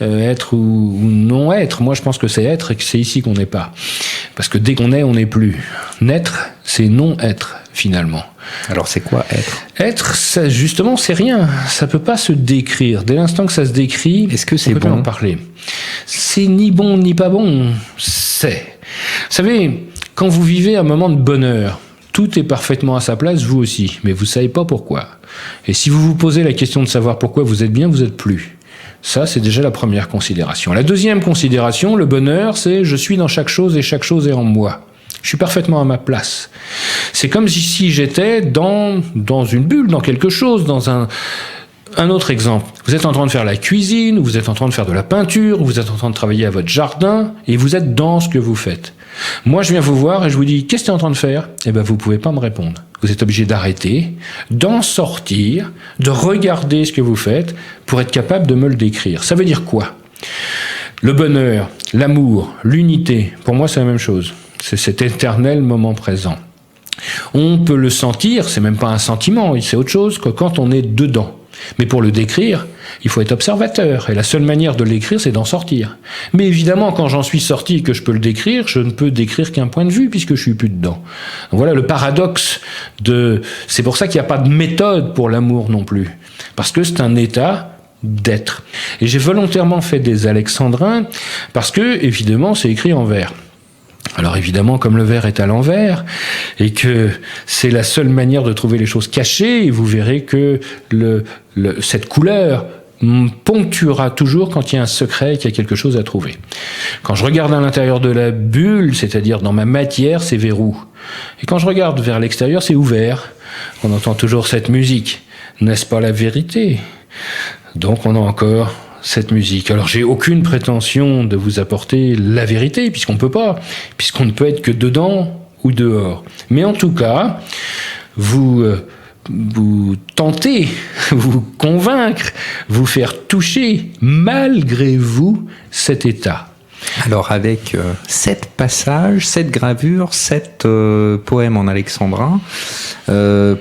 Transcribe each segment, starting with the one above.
être ou non être. Moi, je pense que c'est être et que c'est ici qu'on n'est pas. Parce que dès qu'on est, on n'est plus. Naître, c'est non-être, finalement. Alors, c'est quoi être ? Être, ça, justement, c'est rien. Ça peut pas se décrire. Dès l'instant que ça se décrit, est-ce que c'est on peut bon ? en parler. C'est ni bon ni pas bon. C'est. Vous savez, quand vous vivez un moment de bonheur, tout est parfaitement à sa place, vous aussi, mais vous ne savez pas pourquoi. Et si vous vous posez la question de savoir pourquoi vous êtes bien, vous n'êtes plus. Ça, c'est déjà la première considération. La deuxième considération, le bonheur, c'est je suis dans chaque chose et chaque chose est en moi. Je suis parfaitement à ma place. C'est comme si j'étais dans une bulle, dans quelque chose, dans un autre exemple. Vous êtes en train de faire la cuisine, ou vous êtes en train de faire de la peinture, ou vous êtes en train de travailler à votre jardin, et vous êtes dans ce que vous faites. Moi, je viens vous voir et je vous dis, qu'est-ce que tu es en train de faire ? Eh bien, vous ne pouvez pas me répondre. Vous êtes obligé d'arrêter, d'en sortir, de regarder ce que vous faites pour être capable de me le décrire. Ça veut dire quoi ? Le bonheur, l'amour, l'unité, pour moi, c'est la même chose. C'est cet éternel moment présent. On peut le sentir, c'est même pas un sentiment, c'est autre chose que quand on est dedans. Mais pour le décrire, il faut être observateur. Et la seule manière de l'écrire, c'est d'en sortir. Mais évidemment, quand j'en suis sorti et que je peux le décrire, je ne peux décrire qu'un point de vue puisque je suis plus dedans. Donc voilà le paradoxe de... C'est pour ça qu'il n'y a pas de méthode pour l'amour non plus. Parce que c'est un état d'être. Et j'ai volontairement fait des alexandrins parce que, évidemment, c'est écrit en vers. Alors évidemment, comme le verre est à l'envers, et que c'est la seule manière de trouver les choses cachées, et vous verrez que cette couleur ponctuera toujours quand il y a un secret, qu'il y a quelque chose à trouver. Quand je regarde à l'intérieur de la bulle, c'est-à-dire dans ma matière, c'est verrou. Et quand je regarde vers l'extérieur, c'est ouvert. On entend toujours cette musique. N'est-ce pas la vérité ? Donc on a encore... cette musique. Alors j'ai aucune prétention de vous apporter la vérité, puisqu'on ne peut être que dedans ou dehors. Mais en tout cas, vous tentez, vous convaincre, vous faire toucher malgré vous cet état. Alors avec 7 passages, 7 gravures, 7 poèmes en alexandrin,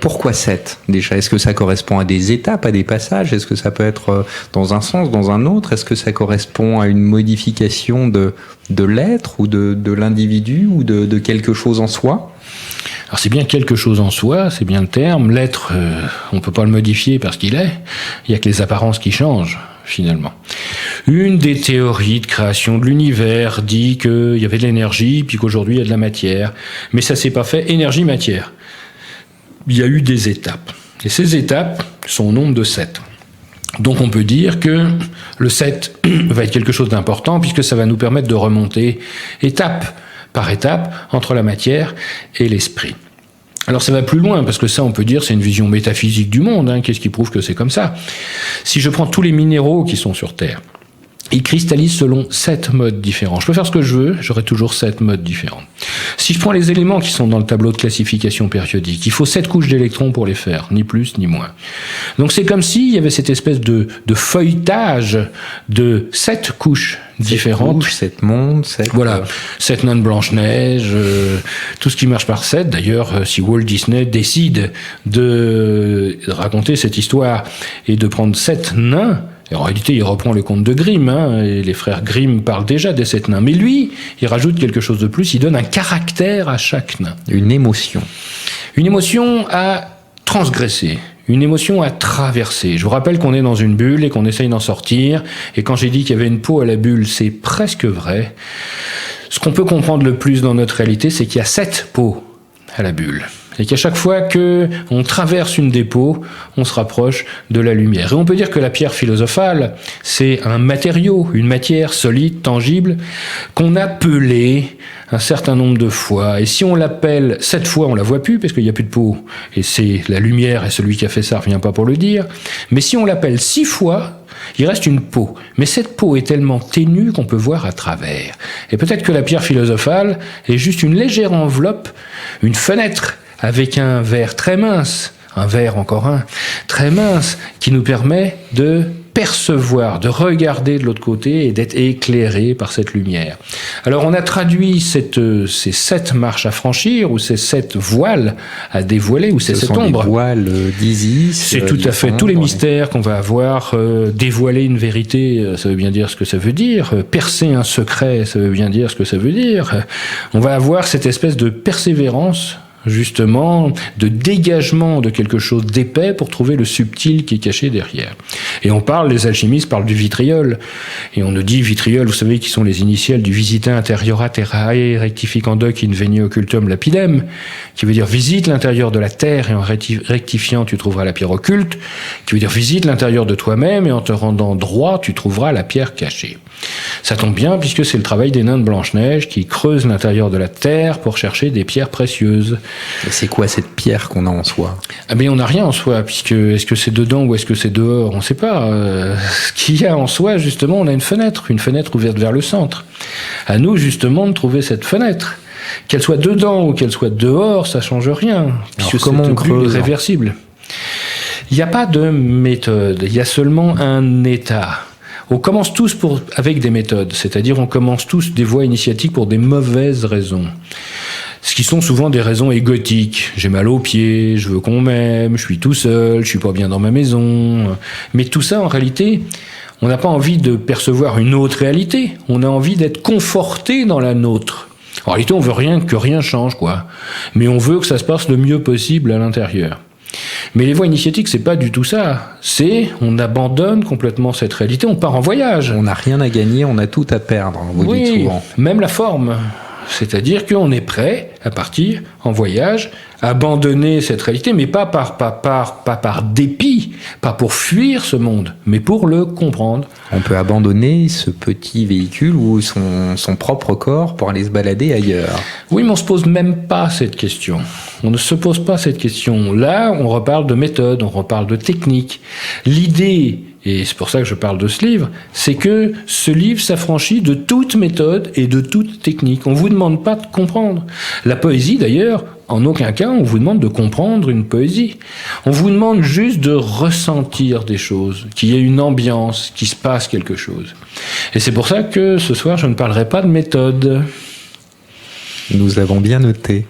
pourquoi 7 déjà ? Est-ce que ça correspond à des étapes, à des passages ? Est-ce que ça peut être dans un sens, dans un autre ? Est-ce que ça correspond à une modification de l'être ou de l'individu ou de quelque chose en soi ? Alors c'est bien quelque chose en soi, c'est bien le terme. L'être, on ne peut pas le modifier parce qu'il est. Il n'y a que les apparences qui changent, finalement. Une des théories de création de l'univers dit qu'il y avait de l'énergie, puis qu'aujourd'hui il y a de la matière. Mais ça ne s'est pas fait énergie-matière. Il y a eu des étapes. Et ces étapes sont au nombre de 7. Donc on peut dire que le 7 va être quelque chose d'important, puisque ça va nous permettre de remonter étape par étape entre la matière et l'esprit. Alors ça va plus loin, parce que ça, on peut dire, c'est une vision métaphysique du monde. Qu'est-ce qui prouve que c'est comme ça ? Si je prends tous les minéraux qui sont sur Terre, ils cristallisent selon 7 modes différents. Je peux faire ce que je veux, j'aurai toujours 7 modes différents. Si je prends les éléments qui sont dans le tableau de classification périodique, il faut 7 couches d'électrons pour les faire, ni plus ni moins. Donc c'est comme s'il y avait cette espèce de feuilletage de 7 couches différentes. 7 mondes, 7... Voilà, 7 nains de Blanche-Neige, tout ce qui marche par 7. D'ailleurs, si Walt Disney décide de raconter cette histoire et de prendre 7 nains, et en réalité, il reprend le conte de Grimm, et les frères Grimm parlent déjà des 7 nains. Mais lui, il rajoute quelque chose de plus, il donne un caractère à chaque nain. Une émotion. Une émotion à transgresser, une émotion à traverser. Je vous rappelle qu'on est dans une bulle et qu'on essaye d'en sortir, et quand j'ai dit qu'il y avait une peau à la bulle, c'est presque vrai. Ce qu'on peut comprendre le plus dans notre réalité, c'est qu'il y a 7 peaux à la bulle. Et qu'à chaque fois qu'on traverse une des peaux, on se rapproche de la lumière. Et on peut dire que la pierre philosophale, c'est un matériau, une matière solide, tangible, qu'on a pelé un certain nombre de fois. Et si on l'appelle 7 fois, on la voit plus, parce qu'il n'y a plus de peau. Et c'est la lumière, et celui qui a fait ça ne revient pas pour le dire. Mais si on l'appelle 6 fois, il reste une peau. Mais cette peau est tellement ténue qu'on peut voir à travers. Et peut-être que la pierre philosophale est juste une légère enveloppe, une fenêtre, avec un verre très mince, un verre encore un, très mince, qui nous permet de percevoir, de regarder de l'autre côté et d'être éclairé par cette lumière. Alors on a traduit ces 7 marches à franchir, ou ces 7 voiles à dévoiler, ou ces 7 ombres. Les voiles d'Isis. C'est tout à fait tous les mystères qu'on va avoir. Dévoiler une vérité, ça veut bien dire ce que ça veut dire. Percer un secret, ça veut bien dire ce que ça veut dire. On va avoir cette espèce de persévérance, justement, de dégagement de quelque chose d'épais pour trouver le subtil qui est caché derrière. Et les alchimistes parlent du vitriol. Et on nous dit vitriol, vous savez, qui sont les initiales du visita interiora terrae rectificando in veni occultum lapidem, qui veut dire visite l'intérieur de la terre et en rectifiant tu trouveras la pierre occulte, qui veut dire visite l'intérieur de toi-même et en te rendant droit tu trouveras la pierre cachée. Ça tombe bien puisque c'est le travail des nains de Blanche-Neige qui creusent l'intérieur de la terre pour chercher des pierres précieuses. Et c'est quoi cette pierre qu'on a en soi ? Ah ben on n'a rien en soi, puisque est-ce que c'est dedans ou est-ce que c'est dehors ? On ne sait pas. Ce qu'il y a en soi, justement, on a une fenêtre ouverte vers le centre. À nous, justement, de trouver cette fenêtre. Qu'elle soit dedans ou qu'elle soit dehors, ça ne change rien, puisque c'est un but irréversible. Il n'y a pas de méthode, il y a seulement un état. On commence tous avec des méthodes, c'est-à-dire on commence tous des voies initiatiques pour des mauvaises raisons. Ce qui sont souvent des raisons égotiques. J'ai mal aux pieds, je veux qu'on m'aime, je suis tout seul, je suis pas bien dans ma maison. Mais tout ça, en réalité, on n'a pas envie de percevoir une autre réalité. On a envie d'être conforté dans la nôtre. En réalité, on veut que rien change, quoi. Mais on veut que ça se passe le mieux possible à l'intérieur. Mais les voies initiatiques, c'est pas du tout ça. On abandonne complètement cette réalité, on part en voyage. On n'a rien à gagner, on a tout à perdre, vous dites souvent. Même la forme. C'est-à-dire qu'on est prêt à partir en voyage, abandonner cette réalité, mais pas par dépit, pas pour fuir ce monde, mais pour le comprendre. On peut abandonner ce petit véhicule ou son propre corps pour aller se balader ailleurs. Oui, mais on ne se pose même pas cette question. On ne se pose pas cette question. Là, on reparle de méthode, on reparle de technique. L'idée, et c'est pour ça que je parle de ce livre, c'est que ce livre s'affranchit de toute méthode et de toute technique. On ne vous demande pas de comprendre. La poésie, d'ailleurs, en aucun cas, on vous demande de comprendre une poésie. On vous demande juste de ressentir des choses, qu'il y ait une ambiance, qu'il se passe quelque chose. Et c'est pour ça que ce soir, je ne parlerai pas de méthode. Nous avons bien noté.